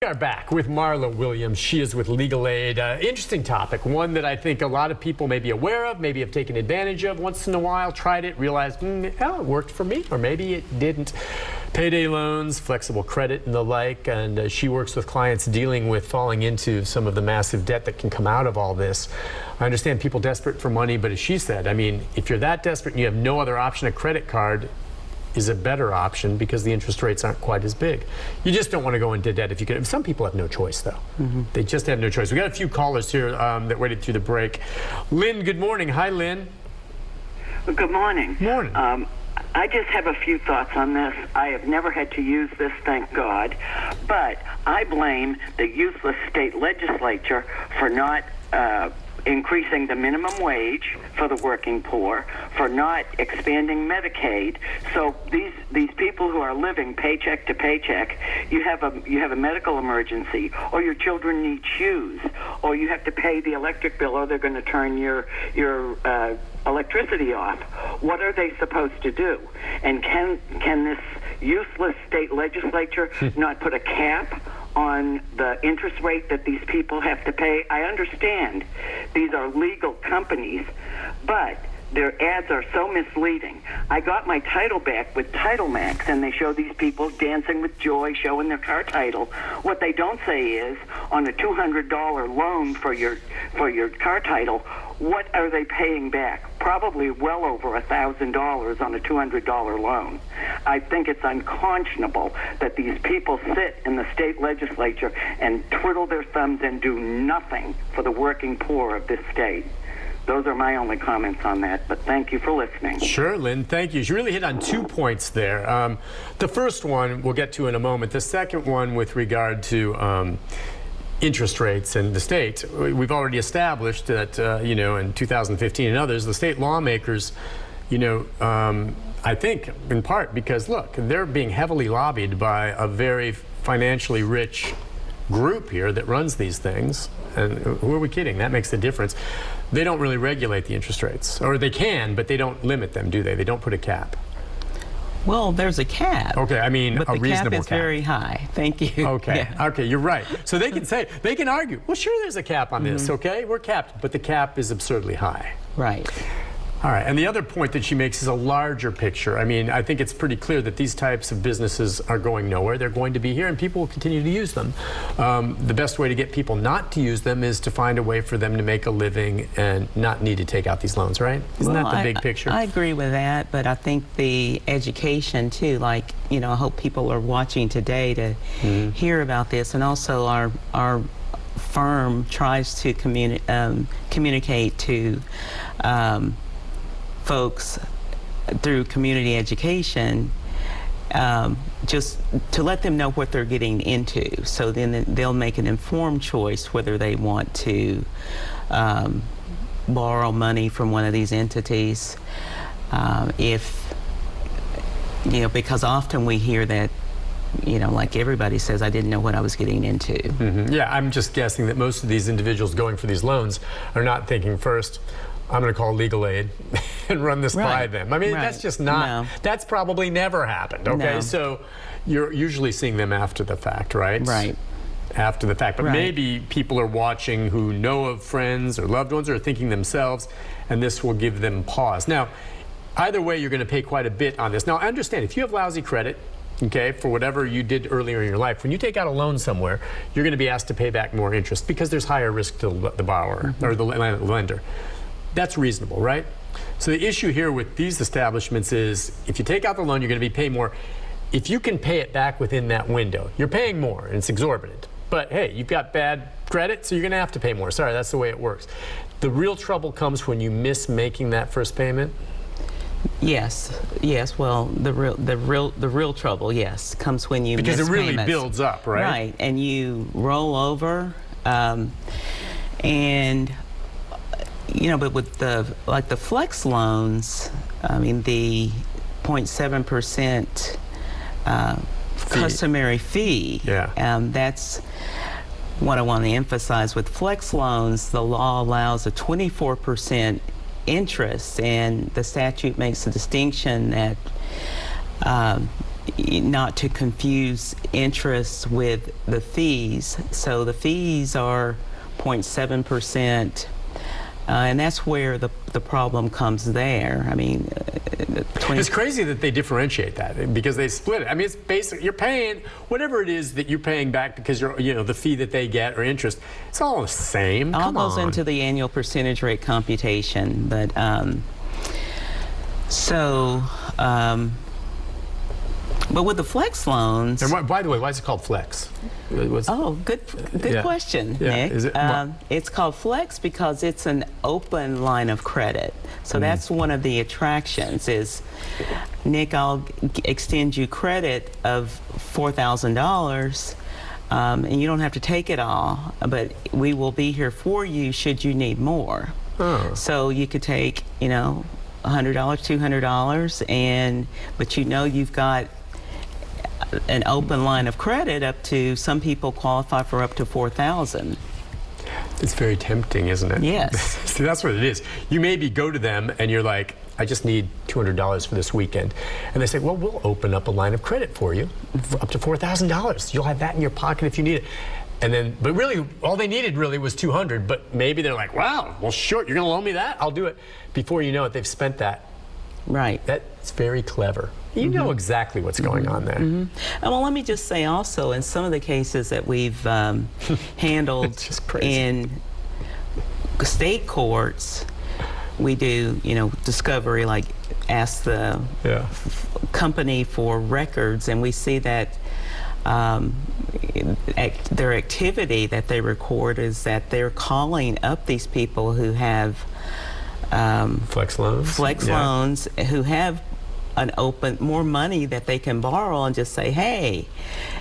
We are back with Marla Williams. She is with Legal Aid. Interesting topic, one that I think a lot of people may be aware of, maybe have taken advantage of once in a while, tried it, realized, it worked for me, or maybe it didn't. Payday loans, flexible credit, and the like, and she works with clients dealing with falling into some of the massive debt that can come out of all this. I understand people desperate for money, but as she said, I mean, if you're that desperate and you have no other option, a credit card is a better option because the interest rates aren't quite as big. You just don't want to go into debt if you can. Some people have no choice, though. They just have no choice. We got a few callers here that waited through the break. Lynn, good morning. Hi, Lynn. Good morning. Morning. I just have a few thoughts on this. I have never had to use this, thank God, but I blame the useless state legislature for not increasing the minimum wage for the working poor, for not expanding Medicaid. So these people who are living paycheck to paycheck, you have a medical emergency, or your children need shoes, or you have to pay the electric bill, or they're going to turn your electricity off. What are they supposed to do? And can this useless state legislature not put a cap on the interest rate that these people have to pay? I understand these are legal companies, but their ads are so misleading. I got my title back with Title Max, and they show these people dancing with joy, showing their car title. What they don't say is, on a $200 loan for your car title, what are they paying back? Probably well over $1,000 on a $200 loan. I think it's unconscionable that these people sit in the state legislature and twiddle their thumbs and do nothing for the working poor of this state. Those are my only comments on that, but thank you for listening. Sure, Lynn, thank you. You really hit on 2 points there. The first one we'll get to in a moment. The second one with regard to interest rates in the state. We've already established that, in 2015 and others, the state lawmakers, I think in part because, look, they're being heavily lobbied by a very financially rich group here that runs these things. And who are we kidding? That makes the difference. They don't really regulate the interest rates, or they can, but they don't limit them, do they? They don't put a cap. Well, there's a cap. Okay, I mean, but a reasonable cap. But the cap is very high. Thank you. Okay, yeah. Okay, you're right. So they can argue, well, sure, there's a cap on this, okay? We're capped, but the cap is absurdly high. Right. All right, and the other point that she makes is a larger picture. I mean, I think it's pretty clear that these types of businesses are going nowhere. They're going to be here, and people will continue to use them. The best way to get people not to use them is to find a way for them to make a living and not need to take out these loans, right? Isn't that the big picture? I agree with that, but I think the education, too, I hope people are watching today to hear about this, and also our firm tries to communicate to folks through community education, just to let them know what they're getting into, so then they'll make an informed choice whether they want to borrow money from one of these entities. Because often we hear that, like everybody says, I didn't know what I was getting into. Yeah, I'm just guessing that most of these individuals going for these loans are not thinking first, I'm going to call Legal Aid and run this by them. I mean, that's just not, that's probably never happened, okay? No. So you're usually seeing them after the fact, right? Right. After the fact. But maybe people are watching who know of friends or loved ones or are thinking themselves, and this will give them pause. Now, either way, you're going to pay quite a bit on this. Now, I understand, if you have lousy credit, okay, for whatever you did earlier in your life, when you take out a loan somewhere, you're going to be asked to pay back more interest because there's higher risk to the borrower or the lender. That's reasonable, right? So the issue here with these establishments is if you take out the loan, you're going to be paying more. If you can pay it back within that window, you're paying more, and it's exorbitant. But hey, you've got bad credit, so you're going to have to pay more. Sorry, that's the way it works. The real trouble comes when you miss making that first payment. Yes. Well, the real trouble, yes, comes when you miss payments. Because it really builds up, right? Right, and you roll over, and but with the flex loans, I mean, the 0.7% customary fee. Yeah. That's what I want to emphasize. With flex loans, the law allows a 24% interest, and the statute makes a distinction that not to confuse interest with the fees. So the fees are 0.7%. And that's where the problem comes there. I mean, it's crazy that they differentiate that because they split it. I mean, it's basic. You're paying whatever it is that you're paying back because you're, the fee that they get or interest. It's all the same. All goes into the annual percentage rate computation. But but with the flex loans. And by the way, why is it called flex? Good question, Nick. Is it, it's called flex because it's an open line of credit. So that's one of the attractions is, Nick, I'll extend you credit of $4,000 and you don't have to take it all, but we will be here for you should you need more. Oh. So you could take, $100, $200, but you've got an open line of credit up to, some people qualify for up to $4,000. It's very tempting, isn't it? Yes. See, that's what it is. You maybe go to them and you're like, I just need $200 for this weekend. And they say, well, we'll open up a line of credit for you for up to $4,000. You'll have that in your pocket if you need it. And then, but really, all they needed really was $200, but maybe they're like, wow, well, sure, you're gonna loan me that? I'll do it. Before you know it, they've spent that. Right. That's very clever. You know exactly what's going on there. And well, let me just say also, in some of the cases that we've handled in state courts, we do, discovery, like ask the company for records, and we see that their activity that they record is that they're calling up these people who have flex loans, who have an more money that they can borrow, and just say, hey,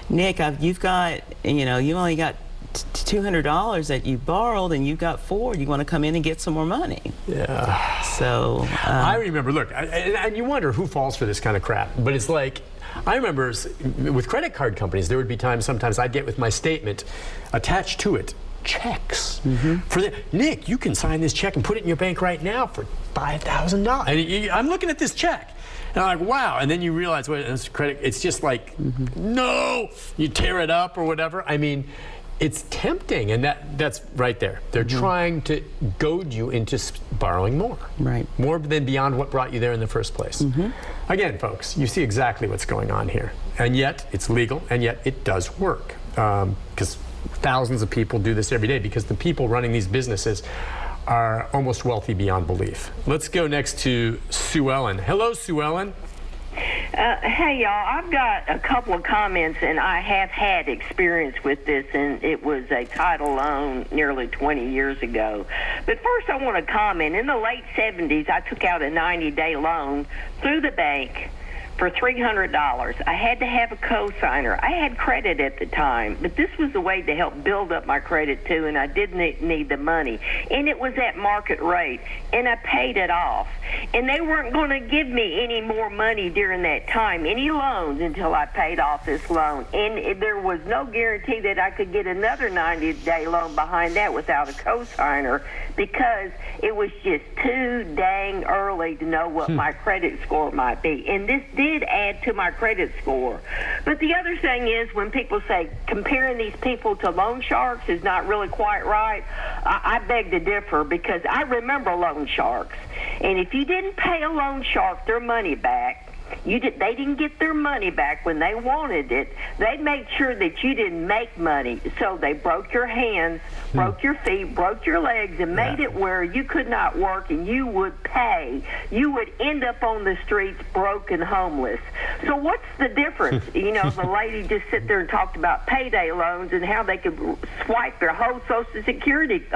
Nick, you've got, you only got $200 that you borrowed and you got $400. You want to come in and get some more money? Yeah. So I remember. Look, and you wonder who falls for this kind of crap. But it's like, I remember with credit card companies, there would be times sometimes I'd get with my statement attached to it checks for Nick, you can sign this check and put it in your bank right now for $5,000. And I'm looking at this check. And I'm like, wow. And then you realize what it's credit. It's just like, no, you tear it up or whatever. I mean, it's tempting, and that's right there. They're trying to goad you into borrowing more. Right. More than beyond what brought you there in the first place. Again, folks, you see exactly what's going on here. And yet, it's legal, and yet it does work. Because thousands of people do this every day, because the people running these businesses are almost wealthy beyond belief. Let's go next to Sue Ellen. Hello, Sue Ellen. Hey, y'all. I've got a couple of comments, and I have had experience with this, and it was a title loan nearly 20 years ago. But first, I want to comment. In the late 70s, I took out a 90-day loan through the bank for $300. I had to have a co-signer. I had credit at the time, but this was a way to help build up my credit too, and I didn't need the money. And it was at market rate, and I paid it off. And they weren't going to give me any more money during that time, any loans, until I paid off this loan. And there was no guarantee that I could get another 90-day loan behind that without a co-signer, because it was just too dang early to know what my credit score might be. And this did add to my credit score. But the other thing is, when people say comparing these people to loan sharks is not really quite right, I beg to differ, because I remember loan sharks. And if you didn't pay a loan shark their money back, they didn't get their money back when they wanted it. They made sure that you didn't make money. So they broke your hands, broke your feet, broke your legs, and made it where you could not work and you would pay. You would end up on the streets broke and homeless. So what's the difference? The lady just sit there and talked about payday loans and how they could swipe their whole Social Security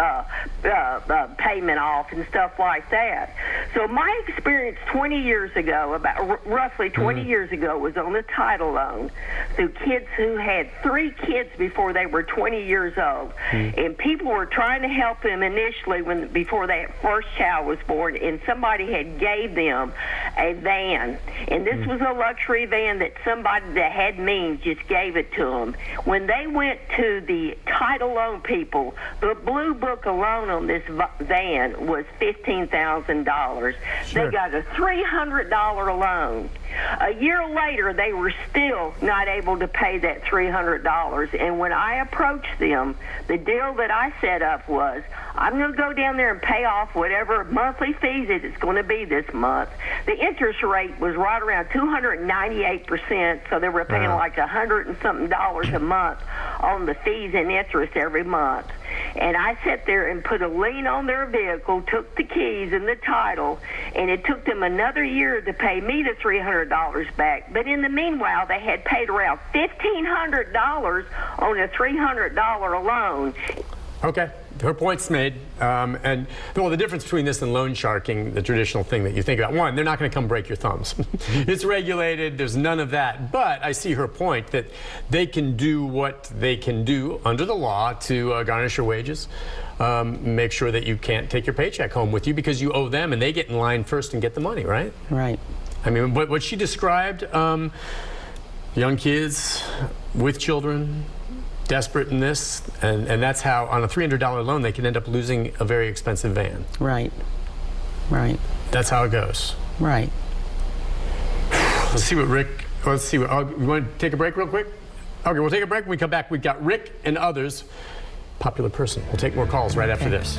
payment off and stuff like that. So my experience 20 years ago, roughly 20 years ago, was on a title loan through kids who had 3 kids before they were 20 years old. And people were trying to help them initially before that first child was born, and somebody had gave them a van, and this was a luxury van that somebody that had means just gave it to them. When they went to the title loan people, the blue book alone on this van was $15,000. Sure. They got a $300 loan. A year later, they were still not able to pay that $300. And when I approached them, the deal that I set up was, I'm going to go down there and pay off whatever monthly fees it is going to be this month. The interest rate was right around 298%, so they were paying like $100 and something a month on the fees and interest every month. And I sat there and put a lien on their vehicle, took the keys and the title, and it took them another year to pay me the $300 back. But in the meanwhile, they had paid around $1,500 on a $300 loan. Okay, her point's made. And well, the difference between this and loan sharking, the traditional thing that you think about, one, they're not going to come break your thumbs. It's regulated, there's none of that. But I see her point that they can do what they can do under the law to garnish your wages, make sure that you can't take your paycheck home with you because you owe them and they get in line first and get the money, right? Right. I mean, what she described, young kids with children, desperate in this, and that's how on a $300 loan they can end up losing a very expensive van. Right. Right. That's how it goes. Right. Let's see what Rick. Let's see what. You want to take a break real quick? Okay, we'll take a break. When we come back, we've got Rick and others. Popular person. We'll take more calls right after this.